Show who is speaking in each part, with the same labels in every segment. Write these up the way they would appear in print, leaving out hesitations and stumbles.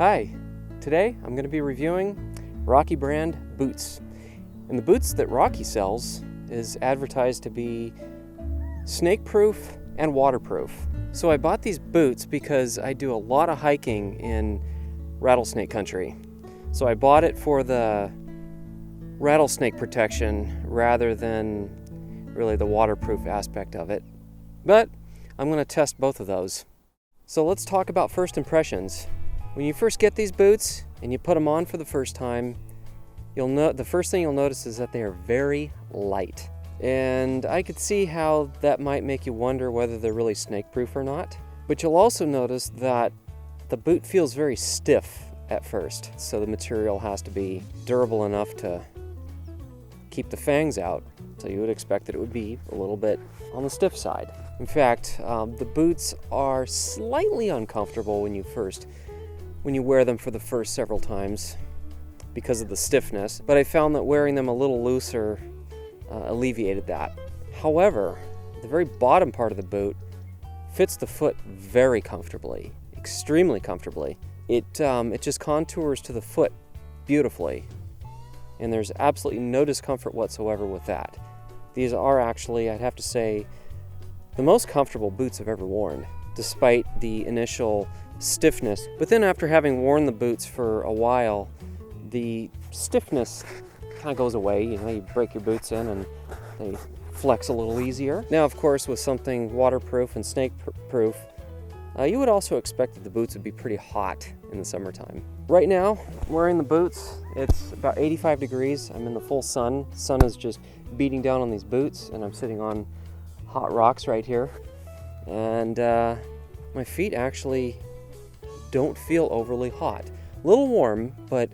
Speaker 1: Hi, today I'm going to be reviewing Rocky brand boots. And the boots that Rocky sells is advertised to be snakeproof and waterproof. So I bought these boots because I do a lot of hiking in rattlesnake country. So I bought it for the rattlesnake protection rather than really the waterproof aspect of it. But I'm going to test both of those. So let's talk about first impressions. When you first get these boots and you put them on for the first time, the first thing you'll notice is that they are very light. And I could see how that might make you wonder whether they're really snake-proof or not. But you'll also notice that the boot feels very stiff at first. So the material has to be durable enough to keep the fangs out. So you would expect that it would be a little bit on the stiff side. In fact, the boots are slightly uncomfortable when you wear them for the first several times because of the stiffness, but I found that wearing them a little looser alleviated that. However, the very bottom part of the boot fits the foot very comfortably, extremely comfortably. It just contours to the foot beautifully, and there's absolutely no discomfort whatsoever with that. These are actually, I'd have to say, the most comfortable boots I've ever worn, despite the initial stiffness. But then after having worn the boots for a while, the stiffness kind of goes away. You know, you break your boots in and they flex a little easier. Now, of course, with something waterproof and snake-proof, you would also expect that the boots would be pretty hot in the summertime. Right now, wearing the boots, it's about 85 degrees. I'm in the full sun. The sun is just beating down on these boots, and I'm sitting on hot rocks right here. And my feet actually don't feel overly hot. A little warm, but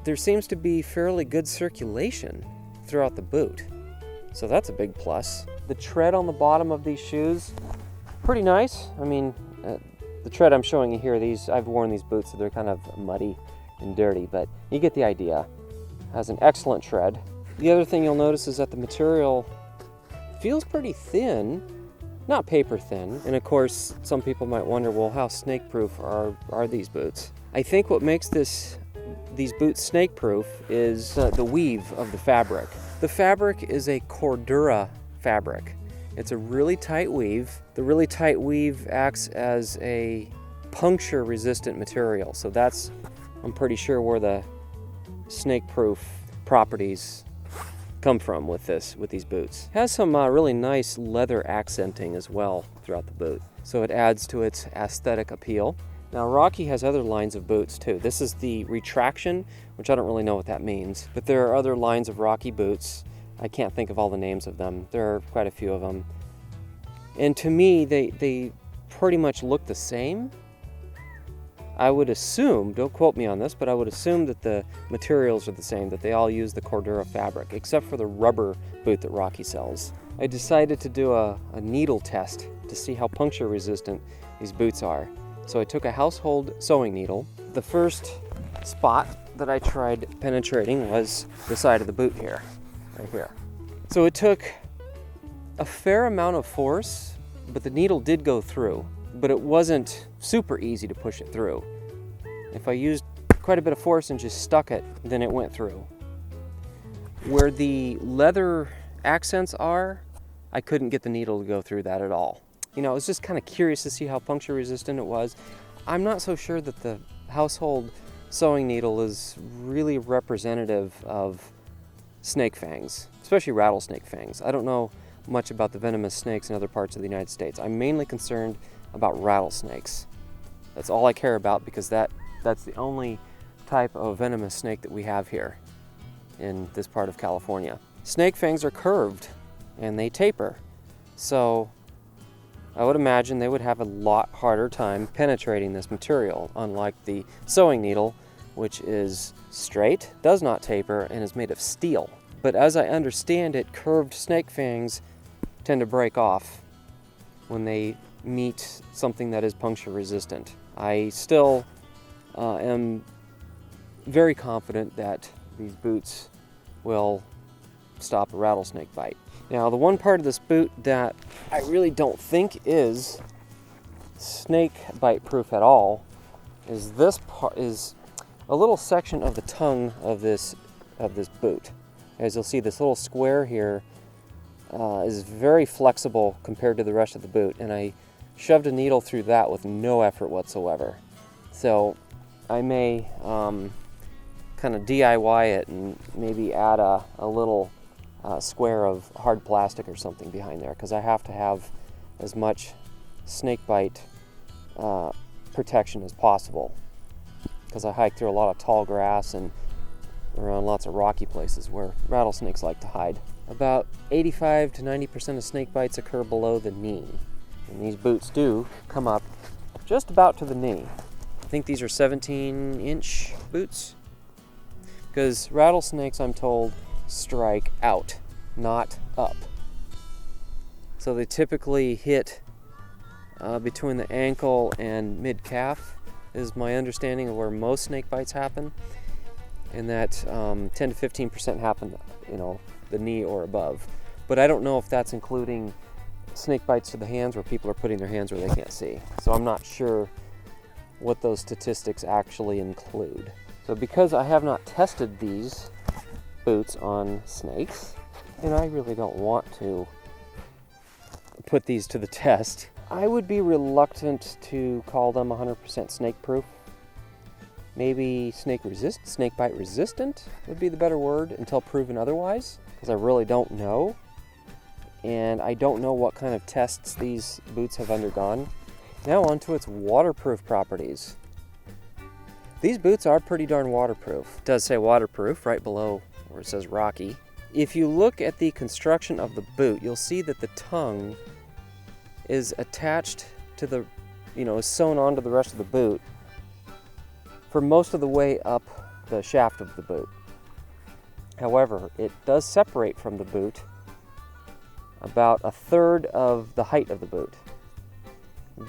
Speaker 1: there seems to be fairly good circulation throughout the boot. So that's a big plus. The tread on the bottom of these shoes, pretty nice. I mean, the tread I'm showing you here, I've worn these boots, so they're kind of muddy and dirty, but you get the idea. It has an excellent tread. The other thing you'll notice is that the material feels pretty thin, not paper thin. And of course, some people might wonder, well, how snake-proof are these boots? I think what makes these boots snake-proof is the weave of the fabric. The fabric is a Cordura fabric. It's a really tight weave. The really tight weave acts as a puncture-resistant material. So that's, I'm pretty sure, where the snake-proof properties come from with these boots. It has some really nice leather accenting as well throughout the boot, so it adds to its aesthetic appeal. Now, Rocky has other lines of boots too. This is the Retraction, which I don't really know what that means, but there are other lines of Rocky boots. I can't think of all the names of them. There are quite a few of them, and to me they pretty much look the same. I would assume, don't quote me on this, but I would assume that the materials are the same, that they all use the Cordura fabric, except for the rubber boot that Rocky sells. I decided to do a needle test to see how puncture resistant these boots are. So I took a household sewing needle. The first spot that I tried penetrating was the side of the boot here, right here. So it took a fair amount of force, but the needle did go through. But it wasn't super easy to push it through. If I used quite a bit of force and just stuck it, then it went through. Where the leather accents are, I couldn't get the needle to go through that at all. You know, I was just kind of curious to see how puncture resistant it was. I'm not so sure that the household sewing needle is really representative of snake fangs, especially rattlesnake fangs. I don't know much about the venomous snakes in other parts of the United States. I'm mainly concerned about rattlesnakes. That's all I care about, because that's the only type of venomous snake that we have here in this part of California. Snake fangs are curved and they taper, so I would imagine they would have a lot harder time penetrating this material, unlike the sewing needle, which is straight, does not taper, and is made of steel. But as I understand it, curved snake fangs tend to break off when they meet something that is puncture resistant. I still am very confident that these boots will stop a rattlesnake bite. Now, the one part of this boot that I really don't think is snake bite proof at all is this part is a little section of the tongue of this boot. As you'll see, this little square here is very flexible compared to the rest of the boot, and I shoved a needle through that with no effort whatsoever. So I may kind of DIY it and maybe add a little square of hard plastic or something behind there, because I have to have as much snake bite protection as possible, because I hike through a lot of tall grass and around lots of rocky places where rattlesnakes like to hide. About 85 to 90% of snake bites occur below the knee, and these boots do come up just about to the knee. I think these are 17-inch boots, because rattlesnakes, I'm told, strike out, not up. So they typically hit between the ankle and mid-calf, is my understanding of where most snake bites happen, and that 10 to 15% happen, the knee or above. But I don't know if that's including snake bites to the hands, where people are putting their hands where they can't see. So I'm not sure what those statistics actually include. So because I have not tested these boots on snakes, and I really don't want to put these to the test, I would be reluctant to call them 100% snake proof. Maybe snake bite resistant would be the better word, until proven otherwise, because I really don't know. And I don't know what kind of tests these boots have undergone. Now on to its waterproof properties. These boots are pretty darn waterproof. It does say waterproof right below where it says Rocky. If you look at the construction of the boot, you'll see that the tongue is attached to the, is sewn onto the rest of the boot for most of the way up the shaft of the boot. However, it does separate from the boot about a third of the height of the boot.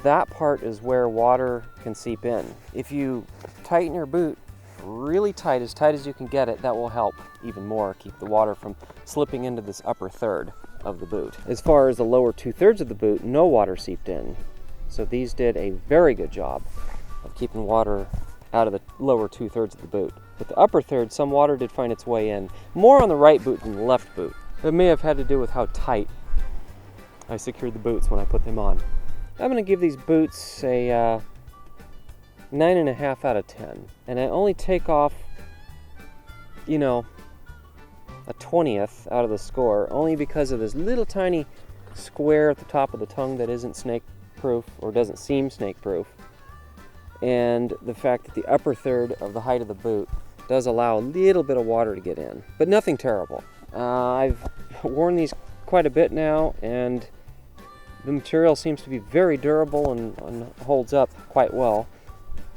Speaker 1: That part is where water can seep in. If you tighten your boot really tight as you can get it, that will help even more keep the water from slipping into this upper third of the boot. As far as the lower 2/3 of the boot, no water seeped in. So these did a very good job of keeping water out of the lower 2/3 of the boot. But the upper third, some water did find its way in, more on the right boot than the left boot. It may have had to do with how tight I secured the boots when I put them on. I'm going to give these boots a 9.5 out of 10. And I only take off, a 20th out of the score, only because of this little tiny square at the top of the tongue that isn't snake proof, or doesn't seem snake proof, and the fact that the upper third of the height of the boot does allow a little bit of water to get in, but nothing terrible. I've worn these quite a bit now, and the material seems to be very durable and holds up quite well.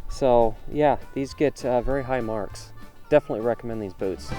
Speaker 1: So yeah, these get very high marks. Definitely recommend these boots.